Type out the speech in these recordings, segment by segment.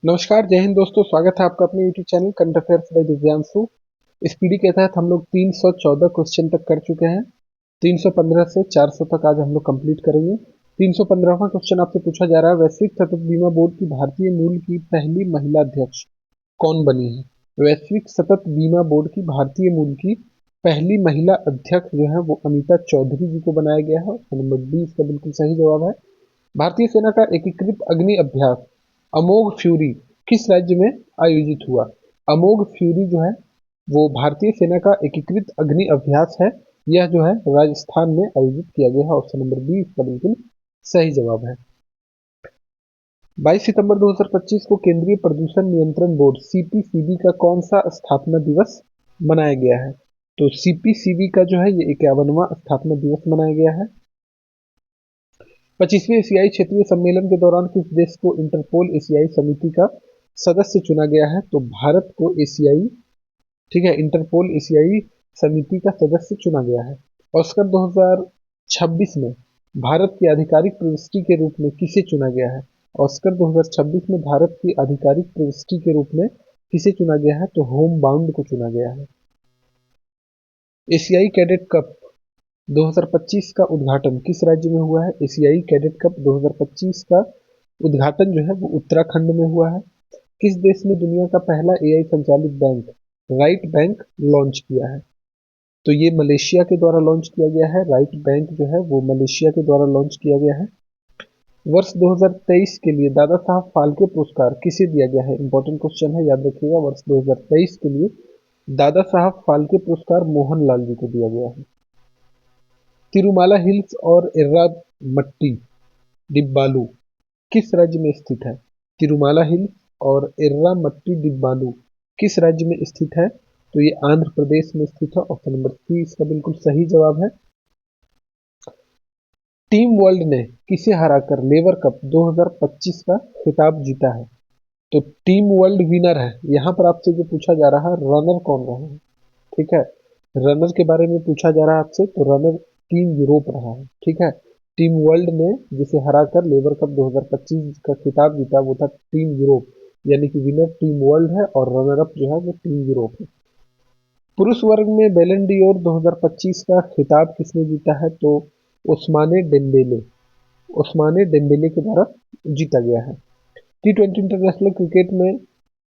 नमस्कार, जय हिंद दोस्तों। स्वागत है आपका अपने YouTube channel current affairs by Divyanshu. इस पीढ़ी के तहत हम लोग 314 क्वेश्चन तक कर चुके हैं। 315 से 400 तक आज हम लोग कंप्लीट करेंगे। 315वां क्वेश्चन आपसे पूछा जा रहा है, वैश्विक सतत बीमा बोर्ड की भारतीय मूल की पहली महिला अध्यक्ष कौन बनी है? वैश्विक सतत बीमा बोर्ड की भारतीय मूल की पहली महिला अध्यक्ष जो है वो अनीता चौधरी जी को बनाया गया है। नंबर बी इसका बिल्कुल सही जवाब है। भारतीय सेना का एकीकृत अग्नि अभ्यास अमोघ फ्यूरी किस राज्य में आयोजित हुआ? अमोघ फ्यूरी जो है वो भारतीय सेना का एकीकृत अग्नि अभ्यास है। यह जो है राजस्थान में आयोजित किया गया है। ऑप्शन नंबर बी इसका बिल्कुल सही जवाब है। 22 सितंबर 2025 को केंद्रीय प्रदूषण नियंत्रण बोर्ड सीपीसीबी का कौन सा स्थापना दिवस मनाया गया है? तो सीपीसीबी का जो है ये 51वां स्थापना दिवस मनाया गया है। 25वें एशियाई क्षेत्रीय सम्मेलन के दौरान किस देश को इंटरपोल एशियाई समिति का सदस्य चुना गया है? तो भारत को एशियाई, ठीक है, इंटरपोल एशियाई समिति का सदस्य चुना गया है। ऑस्कर 2026 में भारत की आधिकारिक प्रविष्टि के रूप में किसे चुना गया है? ऑस्कर 2026 में भारत की आधिकारिक प्रविष्टि के रूप में किसे चुना गया है? तो होम बाउंड को चुना गया है। एशियाई कैडेट कप 2025 का उद्घाटन किस राज्य में हुआ है? एशियाई कैडेट कप 2025 का उद्घाटन जो है वो उत्तराखंड में हुआ है। किस देश ने दुनिया का पहला एआई संचालित बैंक राइट बैंक लॉन्च किया है? तो ये मलेशिया के द्वारा लॉन्च किया गया है। राइट बैंक जो है वो मलेशिया के द्वारा लॉन्च किया गया है। वर्ष 2023 के लिए दादा साहब फाल्के पुरस्कार किसे दिया गया है? इंपॉर्टेंट क्वेश्चन है, याद रखिएगा। वर्ष 2023 के लिए दादा साहब फाल्के पुरस्कार मोहन लाल जी को दिया गया है। तिरुमाला हिल्स और एर्रामट्टी डिब्बालू किस राज्य में स्थित है? तिरुमाला हिल्स और एर्रामट्टी डिब्बालू किस राज्य में स्थित है? तो ये आंध्र प्रदेश में स्थित है। ऑप्शन नंबर सी इसका बिल्कुल सही जवाब है। टीम वर्ल्ड ने किसे हराकर लेवर कप 2025 का खिताब जीता है? तो टीम वर्ल्ड विनर है। यहाँ पर आपसे जो पूछा जा रहा है, रनर कौन रहा है? ठीक है, रनर के बारे में पूछा जा रहा है आपसे। तो रनर टीम यूरोप रहा है। ठीक है, टीम वर्ल्ड ने जिसे हराकर लेवर कप 2025 का खिताब जीता वो था टीम यूरोप, यानी कि विनर टीम वर्ल्ड है और रनर अप जो है वो टीम यूरोप है। पुरुष वर्ग में बैलन डी'ओर 2025 का खिताब किसने जीता है? तो ओस्माने डेम्बेले, ओस्माने डेम्बेले के द्वारा जीता गया है। टी20 इंटरनेशनल क्रिकेट में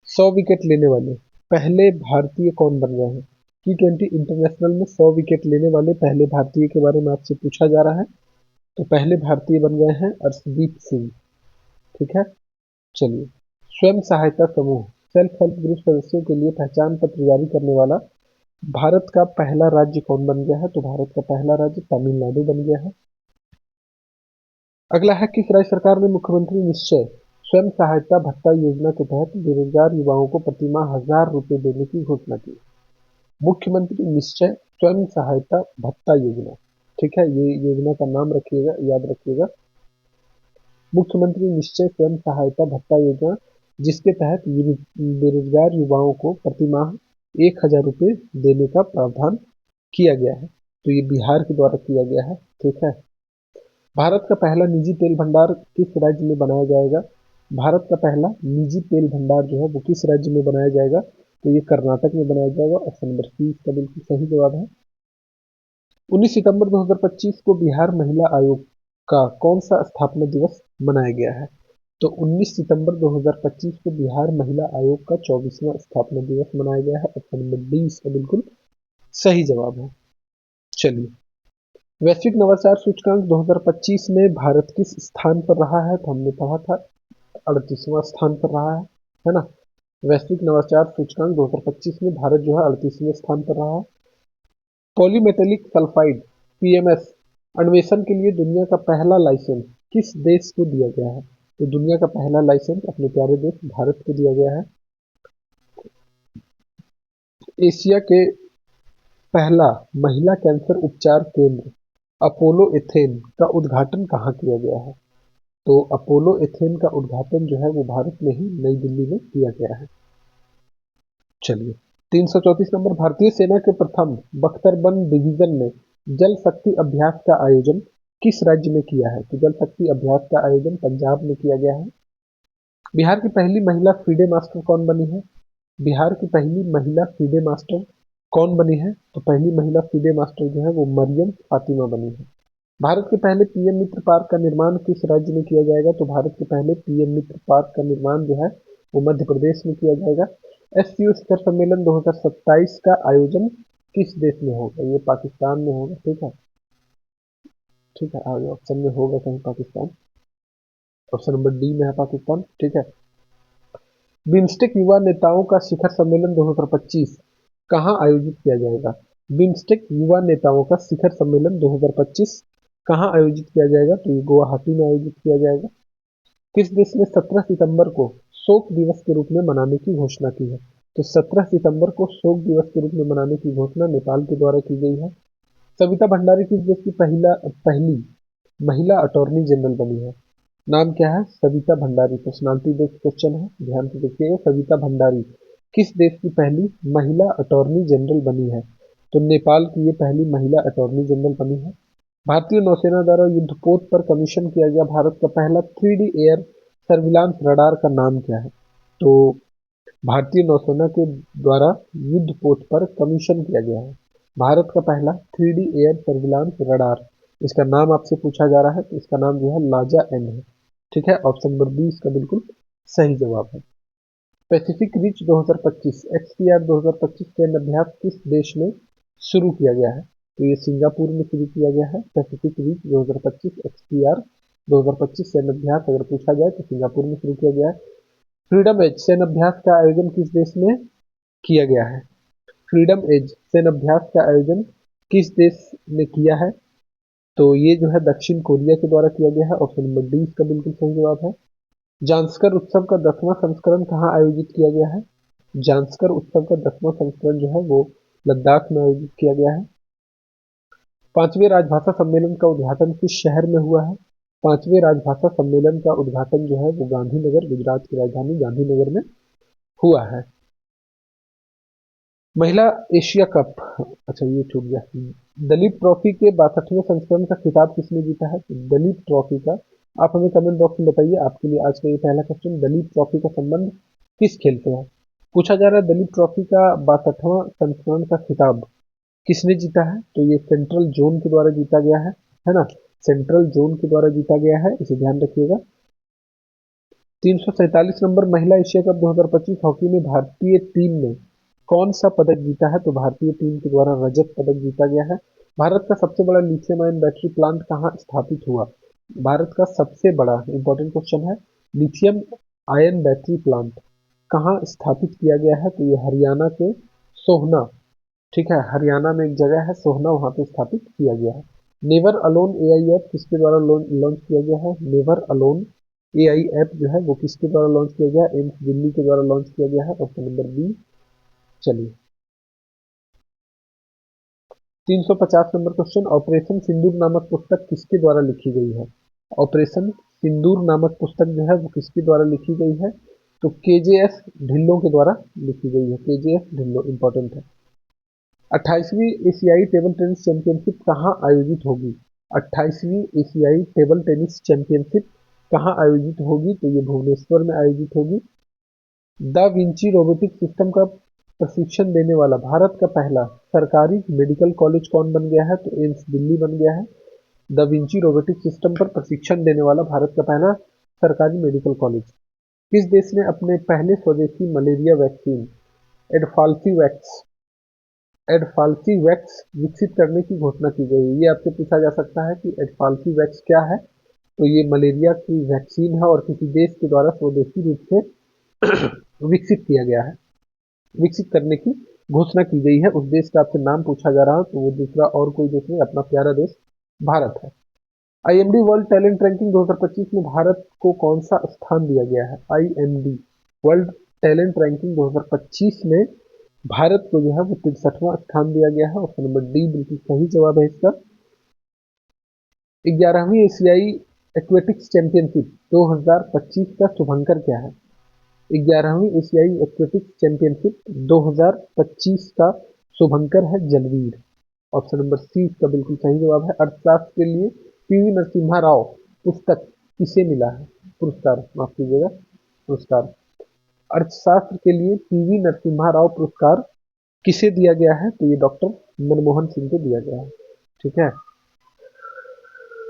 100 विकेट लेने वाले पहले भारतीय कौन बन गए हैं? टी20 इंटरनेशनल में 100 विकेट लेने वाले पहले भारतीय के बारे में आपसे पूछा जा रहा है। तो पहले भारतीय बन गए हैं अर्शदीप सिंह। ठीक है, चलिए। स्वयं सहायता समूह सेल्फ हेल्प ग्रुप सदस्यों के लिए पहचान पत्र जारी करने वाला भारत का पहला राज्य कौन बन गया है? तो भारत का पहला राज्य तमिलनाडु बन गया है। अगला है, किस राज्य सरकार ने मुख्यमंत्री निश्चय स्वयं सहायता भत्ता योजना के तहत बेरोजगार युवाओं को प्रतिमाह 1,000 रुपए देने की घोषणा की? मुख्यमंत्री निश्चय स्वयं सहायता भत्ता योजना, ठीक है, ये योजना का नाम रखिएगा, याद रखिएगा। मुख्यमंत्री निश्चय स्वयं सहायता भत्ता योजना, जिसके तहत बेरोजगार युवाओं को प्रतिमाह 1,000 रुपए देने का प्रावधान किया गया है। तो ये बिहार के द्वारा किया गया है। ठीक है, भारत का पहला निजी तेल भंडार किस राज्य में बनाया जाएगा? भारत का पहला निजी तेल भंडार जो है वो किस राज्य में बनाया जाएगा? तो ये कर्नाटक में बनाया जाएगा। ऑप्शन नंबर सी इसका बिल्कुल सही जवाब है। 19 सितंबर 2025 को बिहार महिला आयोग का कौन सा स्थापना दिवस मनाया गया है? तो 19 सितंबर 2025 को बिहार महिला आयोग का 24वां स्थापना दिवस मनाया गया है। ऑप्शन नंबर डी इसका बिल्कुल सही जवाब है। चलिए, वैश्विक नवाचार सूचकांक 2025 में भारत किस स्थान पर रहा है? तो हमने पढ़ा था 38वां स्थान पर रहा है ना। वैश्विक नवाचार सूचकांक 2025 में भारत जो है 38वें स्थान पर रहा है। पॉलीमेटेलिक सल्फाइड पीएमएस अन्वेषण के लिए दुनिया का पहला लाइसेंस किस देश को दिया गया है? तो दुनिया का पहला लाइसेंस अपने प्यारे देश भारत को दिया गया है। एशिया के पहला महिला कैंसर उपचार केंद्र अपोलो एथेन का उद्घाटन कहाँ किया गया है? तो अपोलो एथेन का उद्घाटन जो है वो भारत में ही नई दिल्ली में किया गया है। चलिए, 334 नंबर, भारतीय सेना के प्रथम बख्तरबंद डिवीजन ने जल शक्ति अभ्यास का आयोजन किस राज्य में किया है? तो जल शक्ति अभ्यास का आयोजन पंजाब में किया गया है। बिहार की पहली महिला फीडे मास्टर कौन बनी है? बिहार की पहली महिला फीडे मास्टर कौन बनी है? तो पहली महिला फीडे मास्टर जो है वो मरियम फातिमा बनी है। भारत के पहले पीएम मित्र पार्क का निर्माण किस राज्य में किया जाएगा? तो भारत के पहले पीएम मित्र पार्क का निर्माण जो है वो मध्य प्रदेश में किया जाएगा। एससीओ शिखर सम्मेलन 2027 का आयोजन किस देश में होगा? ये पाकिस्तान में होगा। ठीक है, ठीक है, आगे ऑप्शन में होगा कहीं पाकिस्तान। ऑप्शन नंबर डी में है पाकिस्तान। ठीक है। बिम्स्टेक युवा नेताओं का शिखर सम्मेलन 2025 कहाँ आयोजित किया जाएगा? बिम्स्टेक युवा नेताओं का शिखर सम्मेलन 2025 कहाँ आयोजित किया जाएगा? तो ये गुवाहाटी में आयोजित किया जाएगा। किस देश ने 17 सितंबर को शोक दिवस के रूप में मनाने की घोषणा की है? तो 17 सितंबर को शोक दिवस के रूप में मनाने की घोषणा नेपाल के द्वारा की गई है। सविता भंडारी किस देश की पहली महिला अटॉर्नी जनरल बनी है? नाम क्या है? Savita Bhandari. Personality based question है, ध्यान से देखिएगा। सविता भंडारी किस देश की पहली महिला अटॉर्नी जनरल बनी है? तो नेपाल की ये पहली महिला अटॉर्नी जनरल बनी है। भारतीय नौसेना द्वारा युद्धपोत पर कमीशन किया गया भारत का पहला 3D एयर सर्विलांस रडार का नाम क्या है? तो भारतीय नौसेना के द्वारा युद्धपोत पर कमीशन किया गया है भारत का पहला 3D एयर सर्विलांस रडार। इसका नाम आपसे पूछा जा रहा है, तो इसका नाम जो है लाजा एन है। ठीक है, ऑप्शन नंबर बी इसका बिल्कुल सही जवाब है। पैसिफिक रिच 2025 एक्सपीआर 2025 सैन्य अभ्यास किस देश में शुरू किया गया है? तो ये सिंगापुर में शुरू किया गया है। पैसिफिक रिच 2025 एक्सपीआर 2025 सैन्य अभ्यास अगर पूछा जाए तो सिंगापुर में शुरू किया गया है। फ्रीडम एज सैन्य अभ्यास का आयोजन किस देश में किया गया है? फ्रीडम एज सैन्य अभ्यास का आयोजन किस देश ने किया है? तो ये जो है दक्षिण कोरिया के द्वारा किया गया है। ऑप्शन नंबर डी इसका बिल्कुल सही जवाब है। जांस्कर उत्सव का 10वां संस्करण कहाँ आयोजित किया गया है? जांस्कर उत्सव का 10वां संस्करण जो है वो लद्दाख में आयोजित किया गया है। पांचवें राजभाषा सम्मेलन का उद्घाटन किस शहर में हुआ है? पांचवें राजभाषा सम्मेलन का उद्घाटन जो है वो गांधीनगर, गुजरात की राजधानी गांधीनगर में हुआ है। महिला एशिया कप, अच्छा ये छूट गया। दलीप ट्रॉफी के 62वें संस्करण का खिताब किसने जीता है? तो दलीप ट्रॉफी का आप हमें कमेंट बॉक्स में बताइए। आपके लिए आज का ये पहला क्वेश्चन, दलीप ट्रॉफी का संबंध किस खेल से है? पूछा जा रहा है दलीप ट्रॉफी का 62वां संस्करण का खिताब किसने जीता है? तो ये सेंट्रल जोन के द्वारा जीता गया है ना? सेंट्रल जोन के द्वारा जीता गया है, इसे ध्यान रखिएगा। 347 नंबर महिला एशिया कप 2025 हॉकी में भारतीय टीम ने कौन सा पदक जीता है? तो भारतीय टीम के द्वारा रजत पदक जीता गया है। भारत का सबसे बड़ा लिथियम आयन बैटरी प्लांट कहाँ स्थापित हुआ? भारत का सबसे बड़ा, इंपॉर्टेंट क्वेश्चन है, लिथियम आयन बैटरी प्लांट कहाँ स्थापित किया गया है? तो ये हरियाणा के सोहना, ठीक है, हरियाणा में एक जगह है सोहना, वहां पे स्थापित किया गया है। नेवर अलोन एआई ऐप किसके द्वारा लॉन्च किया गया है? नेवर अलोन एआई ऐप जो है वो किसके द्वारा लॉन्च किया गया? एम्स दिल्ली के द्वारा लॉन्च किया गया है। Option number B. चलिए 350 नंबर क्वेश्चन, ऑपरेशन सिंदूर नामक पुस्तक किसके द्वारा लिखी गई है? ऑपरेशन सिंदूर नामक पुस्तक जो है वो किसके द्वारा लिखी गई है? तो केजेएफ ढिल्लों के द्वारा लिखी गई है। केजेएफ ढिल्लों इंपॉर्टेंट है। 28वीं एशियाई टेबल टेनिस चैंपियनशिप कहाँ आयोजित होगी? 28वीं एशियाई टेबल टेनिस चैंपियनशिप कहाँ आयोजित होगी? तो ये भुवनेश्वर में आयोजित होगी। दा विंची रोबोटिक सिस्टम का प्रशिक्षण देने वाला भारत का पहला सरकारी मेडिकल कॉलेज कौन बन गया है? तो एम्स दिल्ली बन गया है। दा विंची रोबोटिक सिस्टम पर प्रशिक्षण देने वाला भारत का पहला सरकारी मेडिकल कॉलेज। किस देश ने अपने पहले स्वदेशी मलेरिया वैक्सीन एडफाल्फीवैक्स एडफाल्फीवैक्स विकसित करने की घोषणा की गई? ये आपसे पूछा जा सकता है कि एडफाल्फीवैक्स क्या है? तो ये मलेरिया की वैक्सीन है और किसी देश के द्वारा स्वदेशी रूप से विकसित किया गया है, विकसित करने की घोषणा की गई है। उस देश का आपसे नाम पूछा जा रहा है तो वो दूसरा और कोई देश नहीं, अपना प्यारा देश भारत है। आईएमडी वर्ल्ड टैलेंट रैंकिंग 2025 में भारत को कौन सा स्थान दिया गया है? आईएमडी वर्ल्ड टैलेंट रैंकिंग 2025 में भारत को जो है वो 63वां स्थान दिया गया है। ऑप्शन नंबर डी बिल्कुल सही जवाब है इसका। 11वीं एशियाई एक्वेटिक्स चैंपियनशिप 2025 का शुभंकर क्या है? 11वीं एशियाई एक्वेटिक्स चैंपियनशिप 2025 का शुभंकर है जलवीर। ऑप्शन नंबर सी इसका बिल्कुल सही जवाब है। अर्थशास्त्र के लिए पीवी नरसिम्हा राव पुस्तक किसे मिला है? पुरस्कार, माफ कीजिएगा, पुरस्कार। अर्थशास्त्र के लिए पीवी नरसिम्हा राव पुरस्कार किसे दिया गया है? तो ये डॉक्टर मनमोहन सिंह को दिया गया है। ठीक है।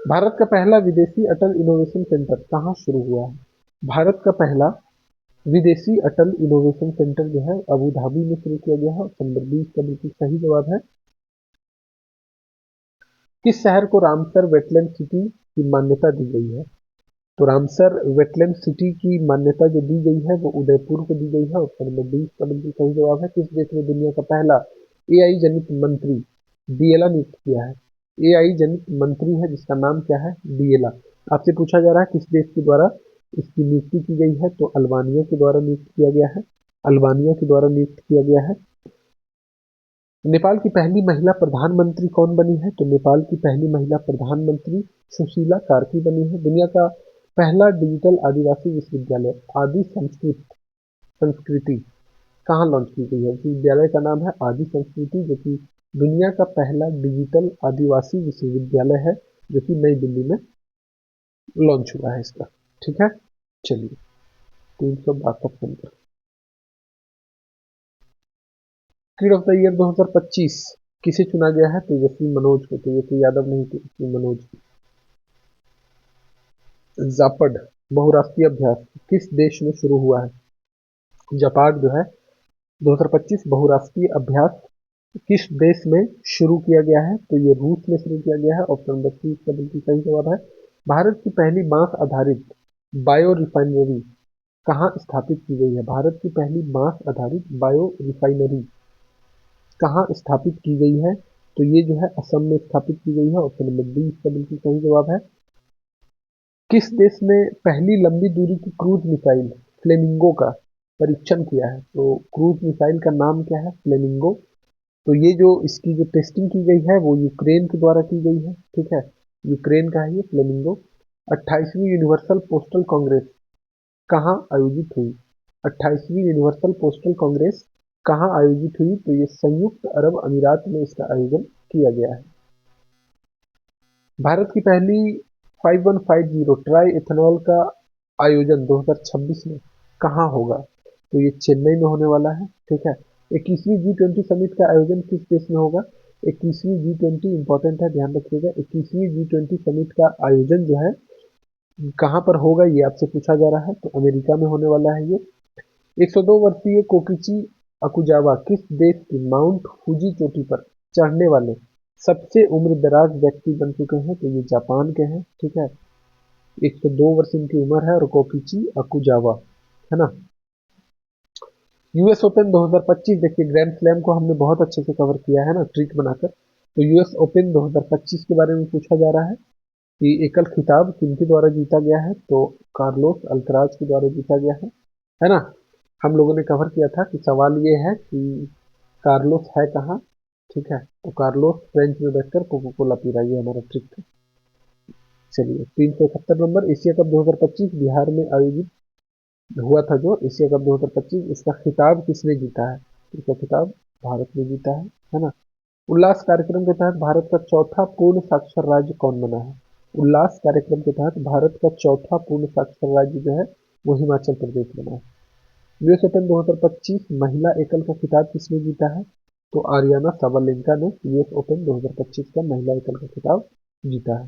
भारत का पहला विदेशी अटल इनोवेशन सेंटर कहाँ शुरू हुआ है? भारत का पहला विदेशी अटल इनोवेशन सेंटर जो है अबू धाबी में शुरू किया गया है। ऑप्शन नंबर 20 का बिल्कुल सही जवाब है। किस शहर को रामसर वेटलैंड सिटी की मान्यता दी गई है? तो रामसर वेटलैंड सिटी की मान्यता जो दी गई है वो उदयपुर को दी गई है। ऑप्शन नंबर 20 का बिल्कुल सही जवाब है। किस देश ने दुनिया का पहला एआई जनित मंत्री डीएलआ नियुक्त किया है? एआई जनित मंत्री है जिसका नाम क्या है? डीएलआ। आपसे पूछा जा रहा है किस देश के द्वारा इसकी नियुक्ति की गई है? तो अल्बानिया के द्वारा नियुक्त किया गया है। अल्बानिया के द्वारा नियुक्त किया गया है। नेपाल की पहली महिला प्रधानमंत्री कौन बनी है? तो नेपाल की पहली महिला प्रधानमंत्री सुशीला कार्की बनी है। दुनिया का पहला डिजिटल आदिवासी विश्वविद्यालय आदि संस्कृति कहाँ लॉन्च की गई है? विश्वविद्यालय का नाम है आदि संस्कृति, जो कि दुनिया का पहला डिजिटल आदिवासी विश्वविद्यालय है, जो कि नई दिल्ली में लॉन्च हुआ है इसका। ठीक है, चलिए 362 number. Kid of the year 2025 किसे चुना गया है? तेजस्वी मनोज को। तेजस्वी यादव नहीं, तेजस्वी मनोज। जापड बहुराष्ट्रीय अभ्यास किस देश में शुरू हुआ है? जापाड जो है 2025 बहुराष्ट्रीय अभ्यास किस देश में शुरू किया गया है? तो ये रूस में शुरू किया गया है। ऑप्शन नंबर 30 का बिल्कुल सही जवाब है। भारत की पहली बांस आधारित बायो रिफाइनरी कहाँ स्थापित की गई है? भारत की पहली बांस आधारित बायो रिफाइनरी कहाँ स्थापित की गई है? तो ये जो है असम में स्थापित की गई है। ऑप्शन नंबर 20 का बिल्कुल सही जवाब है। किस देश ने पहली लंबी दूरी की क्रूज मिसाइल फ्लेमिंगो का परीक्षण किया है? तो क्रूज मिसाइल का नाम क्या है? फ्लेमिंगो। तो ये जो इसकी जो टेस्टिंग की गई है वो यूक्रेन के द्वारा की गई है। ठीक है, यूक्रेन का है ये फ्लेमिंगो। 28वीं यूनिवर्सल पोस्टल कांग्रेस कहाँ आयोजित हुई? 28वीं यूनिवर्सल पोस्टल कांग्रेस कहाँ आयोजित हुई? तो ये संयुक्त अरब अमीरात में इसका आयोजन किया गया है। भारत की पहली 5150 ट्राई एथेनॉल का आयोजन 2026 में कहाँ होगा? तो ये चेन्नई में होने वाला है। ठीक है। 21वीं G20 समिट का आयोजन किस देश में होगा? 21वीं G20 इंपॉर्टेंट है, ध्यान रखिएगा। 21वीं G20 समिट का आयोजन जो है कहाँ पर होगा ये आपसे पूछा जा रहा है। तो अमेरिका में होने वाला है ये। 102 वर्षीय कोकिची अकुजावा किस देश की माउंट फूजी चोटी पर चढ़ने वाले सबसे उम्र दराज व्यक्ति बन चुके हैं? तो ये जापान के हैं। ठीक है, 102 वर्ष इनकी उम्र है और कोकिची अकुजावा, है ना। यूएस ओपन 2025 देखिए, ग्रैंड स्लैम को हमने बहुत अच्छे से कवर किया है ना ट्रिक बनाकर। तो यूएस ओपन 2025 के बारे में पूछा जा रहा है कि एकल खिताब किनके द्वारा जीता गया है? तो कार्लोस अल्कराज के द्वारा जीता गया है ना। हम लोगों ने कवर किया था कि सवाल ये है कि कार्लोस है कहाँ। ठीक है, तो कार्लोस फ्रेंच में बैठकर कोको कोला पी रहा है, ये हमारा ट्रिक था। चलिए 371 नंबर। एशिया कप 2025 बिहार में आयोजित हुआ था जो एशिया कप 2025, इसका खिताब किसने जीता है? इसका खिताब भारत ने जीता है ना। उल्लास कार्यक्रम के तहत भारत का चौथा पूर्ण साक्षर राज्य कौन बना है? उल्लास कार्यक्रम के तहत भारत का चौथा पूर्ण साक्षर राज्य जो है वो हिमाचल प्रदेश बना है। यूएस ओपन 2025 महिला एकल का खिताब किसने जीता है? तो आर्याना साबालेंका ने यूएस ओपन 2025 का महिला एकल का खिताब जीता है।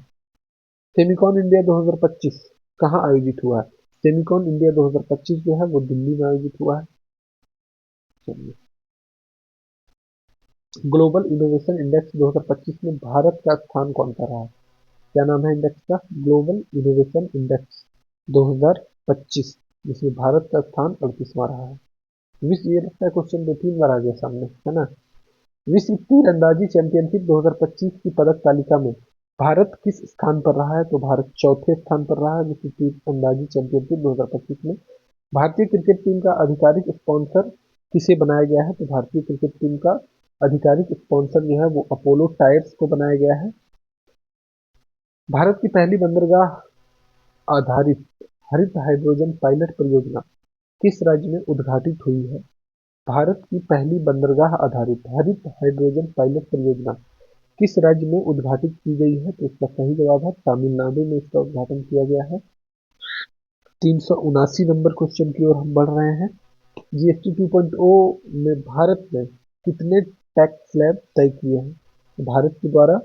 सेमिकॉन इंडिया 2025 कहाँ आयोजित हुआ है? सेमिकॉन इंडिया 2025 जो है वो दिल्ली में आयोजित हुआ है। चलिए, ग्लोबल इनोवेशन इंडेक्स 2025 में भारत का स्थान कौन सा रहा है? क्या नाम है इंडेक्स का? ग्लोबल इनोवेशन इंडेक्स 2025, जिसमें भारत का स्थान 38वां रहा है। विश्व, ये लगता है क्वेश्चन 2-3 बार आ गया सामने, है ना। विश्व तीरंदाजी चैंपियनशिप 2025 की पदक तालिका में भारत किस स्थान पर रहा है? तो भारत चौथे स्थान पर रहा है विश्व तीरंदाजी चैंपियनशिप 2025 में। भारतीय क्रिकेट टीम का आधिकारिक स्पॉन्सर किसे बनाया गया है? तो भारतीय क्रिकेट टीम का आधिकारिक स्पॉन्सर जो है वो अपोलो टायर्स को बनाया गया है। भारत की पहली बंदरगाह आधारित हरित हाइड्रोजन पायलट परियोजना किस राज्य में उद्घाटित हुई है? भारत की पहली बंदरगाह आधारित हरित हाइड्रोजन पायलट परियोजना किस राज्य में उद्घाटित की गई है? तो इसका सही जवाब है तमिलनाडु में इसका उद्घाटन किया गया है। 379 नंबर क्वेश्चन की ओर हम बढ़ रहे हैं। जीएसटी 2.0 में भारत ने कितने टैक्स स्लैब तय किए हैं? भारत के द्वारा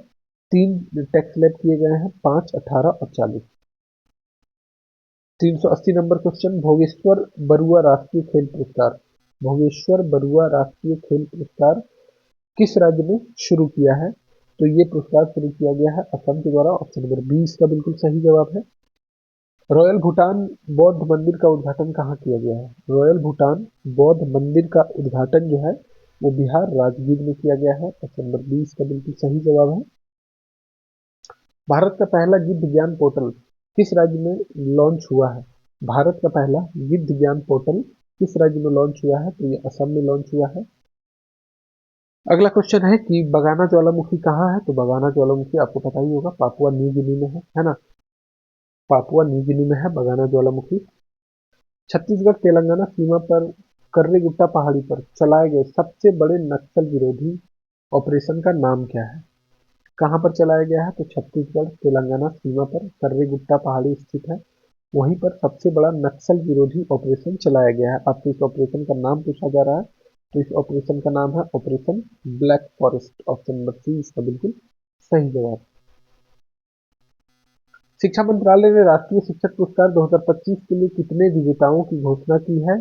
3 टैक्स स्लैब किए गए हैं, 5, 18 और 40। 380 नंबर क्वेश्चन, भोगेश्वर बरुआ राष्ट्रीय खेल पुरस्कार। भोगेश्वर बरुआ राष्ट्रीय खेल पुरस्कार किस राज्य में शुरू किया है? तो ये पुरस्कार शुरू किया गया है असम के द्वारा। ऑप्शन नंबर 20 का बिल्कुल सही जवाब है। रॉयल भूटान बौद्ध मंदिर का उद्घाटन कहाँ किया गया है? रॉयल भूटान बौद्ध मंदिर का उद्घाटन जो है वो बिहार राजगीर में किया गया है। ऑप्शन नंबर 20 का बिल्कुल सही जवाब है। भारत का पहला गिद्ध ज्ञान पोर्टल किस राज्य में लॉन्च हुआ है? भारत का पहला गिद्ध ज्ञान पोर्टल किस राज्य में लॉन्च हुआ है? तो ये असम में लॉन्च हुआ है। अगला क्वेश्चन है कि बगाना ज्वालामुखी कहाँ है? तो बगाना ज्वालामुखी आपको पता ही होगा, पापुआ न्यू गिनी में है ना? पापुआ न्यू गिनी में है बगाना ज्वालामुखी। छत्तीसगढ़ तेलंगाना सीमा पर कर्रीगुट्टा पहाड़ी पर चलाए गए सबसे बड़े नक्सल विरोधी ऑपरेशन का नाम क्या है? कहाँ पर चलाया गया है? तो छत्तीसगढ़ तेलंगाना सीमा पर कर्रीगुट्टा पहाड़ी स्थित है, वहीं पर सबसे बड़ा नक्सल विरोधी ऑपरेशन चलाया गया है। आपसे इस ऑपरेशन का नाम पूछा जा रहा है, तो इस ऑपरेशन का नाम है operation black forest. Option number C इसका बिल्कुल सही जवाब। शिक्षा मंत्रालय ने राष्ट्रीय शिक्षक पुरस्कार 2025 के लिए कितने विजेताओं की घोषणा की है?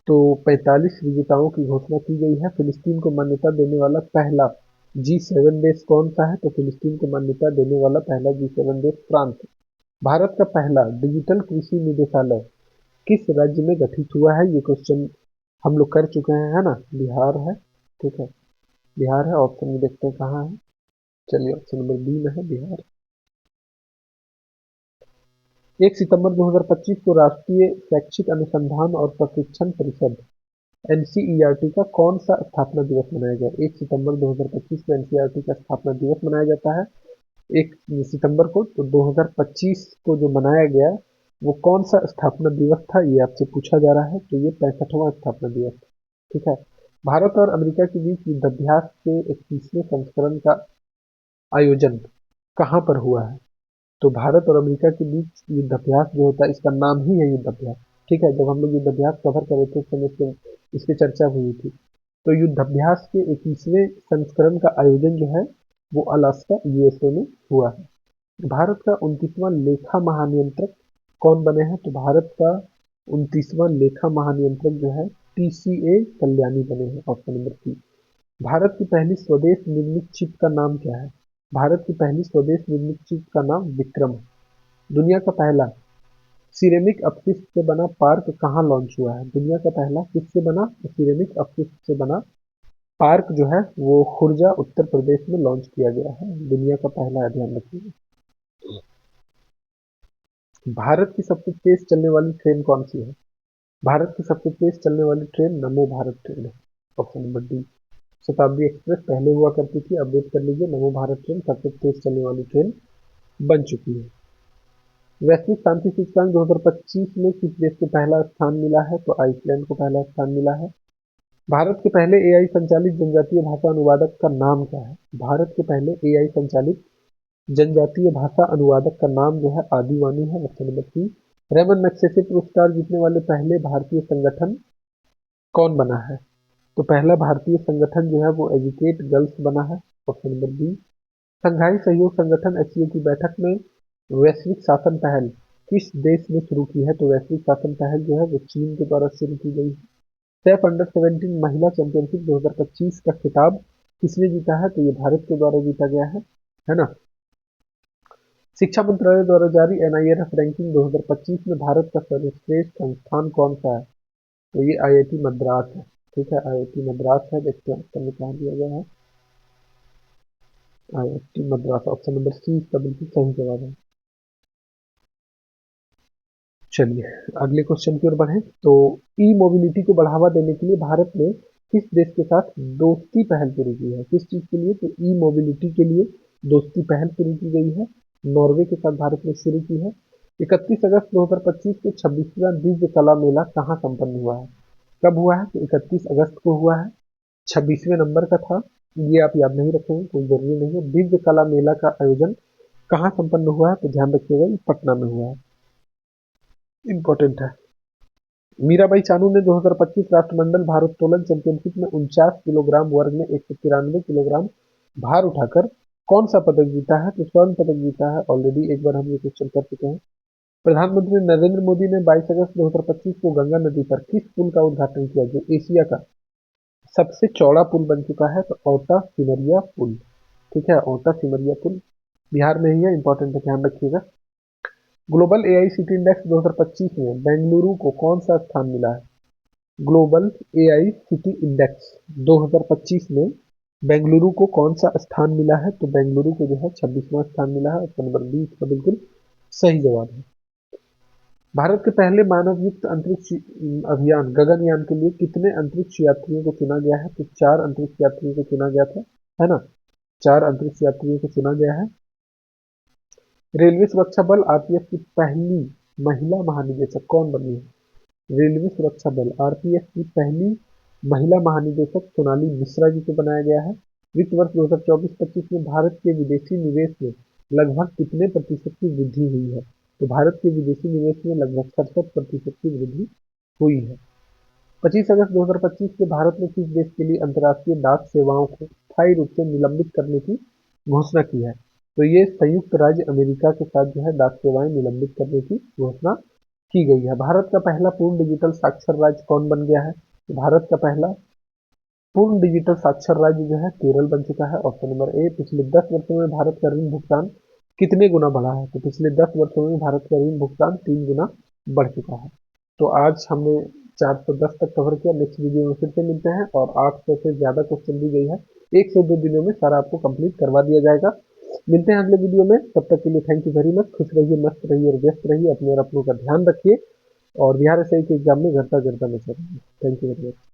तो 45 विजेताओं की घोषणा की गई है। फिलिस्तीन को मान्यता देने वाला पहला G7 देश कौन सा है? तो फिलिस्तीन को मान्यता देने वाला पहला G7 देश फ्रांस है। भारत का पहला डिजिटल कृषि निदेशालय किस राज्य में गठित हुआ है? ये क्वेश्चन हम लोग कर चुके हैं, है ना? बिहार है, ठीक है, बिहार है। ऑप्शन में देखते हैं कहाँ है। चलिए ऑप्शन नंबर बी में है बिहार। 1 सितंबर 2025 को राष्ट्रीय शैक्षिक अनुसंधान और प्रशिक्षण परिषद एनसीईआरटी का कौन सा स्थापना दिवस मनाया गया? 1 सितंबर 2025 को एनसीईआरटी का स्थापना दिवस मनाया जाता है 1 सितंबर को। तो 2025 को जो मनाया गया वो कौन सा स्थापना दिवस था, ये आपसे पूछा जा रहा है। तो ये 65वां स्थापना दिवस, ठीक है। भारत और अमेरिका के बीच युद्धाभ्यास के 21वें संस्करण का आयोजन कहाँ पर हुआ है? तो भारत और अमेरिका के बीच युद्धाभ्यास जो होता है इसका नाम ही है युद्धाभ्यास, ठीक है। जब हम लोग युद्धाभ्यास कवर कर रहे थे उस समय इसकी चर्चा हुई थी। तो युद्धाभ्यास के 21वें संस्करण का आयोजन जो है वो अलास्का यूएसए में हुआ है। भारत का 29वां लेखा महानियंत्रक कौन बने हैं? तो भारत का 29वां लेखा महानियंत्रक जो है टीसीए कल्याणी बने हैं। ऑप्शन नंबर सी। भारत की पहली स्वदेश निर्मित चिप का नाम क्या है? भारत की पहली स्वदेश निर्मित चिप का नाम विक्रम है। दुनिया का पहला सिरेमिक अपशिष्ट से बना पार्क कहाँ लॉन्च हुआ है? दुनिया का पहला किससे बना सिरेमिक अपशिष्ट से बना पार्क जो है वो खुर्जा उत्तर प्रदेश में लॉन्च किया गया है। दुनिया का पहला है, ध्यान रखिएगा। भारत की सबसे तेज चलने वाली ट्रेन कौन सी है? भारत की सबसे तेज चलने वाली ट्रेन नमो भारत ट्रेन है। Option number D. शताब्दी एक्सप्रेस पहले हुआ करती थी, अपडेट कर लीजिए। नमो भारत ट्रेन सबसे तेज चलने वाली ट्रेन बन चुकी है। वैश्विक शांति सूचकांक 2025 में किस देश को पहला स्थान मिला है? तो आइसलैंड को पहला स्थान मिला है। भारत के पहले एआई संचालित जनजातीय भाषा अनुवादक का नाम क्या है? भारत के पहले एआई संचालित जनजातीय भाषा अनुवादक का नाम जो है आदिवानी है। Option number C. Ramon Magsaysay पुरस्कार जीतने वाले पहले भारतीय संगठन कौन बना है? तो पहला भारतीय संगठन जो है वो एजुकेट गर्ल्स बना है। Option number B. शंघाई सहयोग संगठन एससीओ की बैठक में वैश्विक शासन पहल किस देश ने शुरू की है? तो वैश्विक शासन पहल जो है वो चीन के द्वारा शुरू की गई है। सैफ अंडर 17 महिला चैंपियनशिप 2025 का खिताब किसने जीता है? तो ये भारत के द्वारा जीता गया है ना। शिक्षा मंत्रालय द्वारा जारी एनआईआरएफ रैंकिंग 2025 में भारत का सर्वश्रेष्ठ संस्थान कौन सा है? तो ये आईआईटी मद्रास है, ठीक है, आईआईटी मद्रास है। देखते हैं उत्तर में कहाँ दिया गया है। IIT Madras, option number C इसका बिल्कुल सही जवाब है। चलिए अगले क्वेश्चन की ओर बढ़े। तो ई मोबिलिटी को बढ़ावा देने के लिए भारत ने किस देश के साथ दोस्ती पहल शुरू की है? किस चीज के लिए? तो ई मोबिलिटी के लिए दोस्ती पहल शुरू की गई है, नॉर्वे के साथ भारत ने शुरू की है। 31 अगस्त 2025 को 26वां दिव्य कला मेला कहाँ संपन्न हुआ है? कब हुआ है? तो 31 अगस्त को हुआ है, 26वें नंबर का था। ये आप याद नहीं रखेंगे, कोई जरूरी नहीं है। दिव्य कला मेला का आयोजन कहाँ संपन्न हुआ है? तो ध्यान रखिएगा ये पटना में हुआ है। इंपॉर्टेंट है। मीराबाई चानू ने 2025 राष्ट्रमंडल भारोत्तोलन चैंपियनशिप में 49 किलोग्राम वर्ग में 193 किलोग्राम भार उठाकर कौन सा पदक जीता है? तो स्वर्ण पदक जीता है। ऑलरेडी एक बार हम ये क्वेश्चन कर चुके हैं। प्रधानमंत्री नरेंद्र मोदी ने 22 अगस्त 2025 को गंगा नदी पर किस पुल का उद्घाटन किया जो एशिया का सबसे चौड़ा पुल बन चुका है? तो ओटा सिमरिया पुल। ठीक है, ओटा सिमरिया पुल बिहार में ही है, इंपॉर्टेंट है, ध्यान रखिएगा। ग्लोबल एआई सिटी इंडेक्स 2025 में बेंगलुरु को कौन सा स्थान मिला है? ग्लोबल एआई सिटी इंडेक्स 2025 में बेंगलुरु को कौन सा स्थान मिला है? तो बेंगलुरु को जो है 26वां स्थान मिला है। ऑप्शन नंबर बी इसका बिल्कुल सही जवाब है। भारत के पहले मानव युक्त अंतरिक्ष अभियान गगनयान के लिए कितने अंतरिक्ष यात्रियों को चुना गया है? तो 4 अंतरिक्ष यात्रियों को चुना गया था, है ना? 4 अंतरिक्ष यात्रियों को चुना गया है। रेलवे सुरक्षा बल आरपीएफ की पहली महिला महानिदेशक कौन बनी है? रेलवे सुरक्षा बल आरपीएफ की पहली महिला महानिदेशक सोनाली मिश्रा जी को बनाया गया है। वित्त वर्ष 2024-25 में भारत के विदेशी निवेश में लगभग कितने प्रतिशत की वृद्धि हुई है? तो भारत के विदेशी निवेश में लगभग 67% की वृद्धि हुई है। 25 अगस्त 2025 के भारत ने किस देश के लिए अंतर्राष्ट्रीय डाक सेवाओं को स्थायी रूप से निलंबित करने की घोषणा की है? तो ये संयुक्त राज्य अमेरिका के साथ जो है डाक सेवाएं निलंबित करने की घोषणा की गई है। भारत का पहला पूर्ण डिजिटल साक्षर राज्य कौन बन गया है? तो भारत का पहला पूर्ण डिजिटल साक्षर राज्य जो है केरल बन चुका है। Option number A. पिछले 10 वर्षों में भारत का ऋण भुगतान कितने गुना बढ़ा है? तो पिछले 10 वर्षों में भारत का ऋण भुगतान 3 गुना बढ़ चुका है। तो आज हमने 410 तक कवर किया। नेक्स्ट वीडियो में फिर से मिलते हैं और 800 से ज्यादा क्वेश्चन दी गई है। 1 से 2 दिनों में सारा आपको कंप्लीट करवा दिया जाएगा। मिलते हैं अगले वीडियो में, तब तक के लिए थैंक यू वेरी मच। खुश रहिए, मस्त रहिए और व्यस्त रहिए, अपने और अपनों का ध्यान रखिए और बिहार एसआई के एग्जाम में घरता गिरता नजर रहिए। Thank you very much.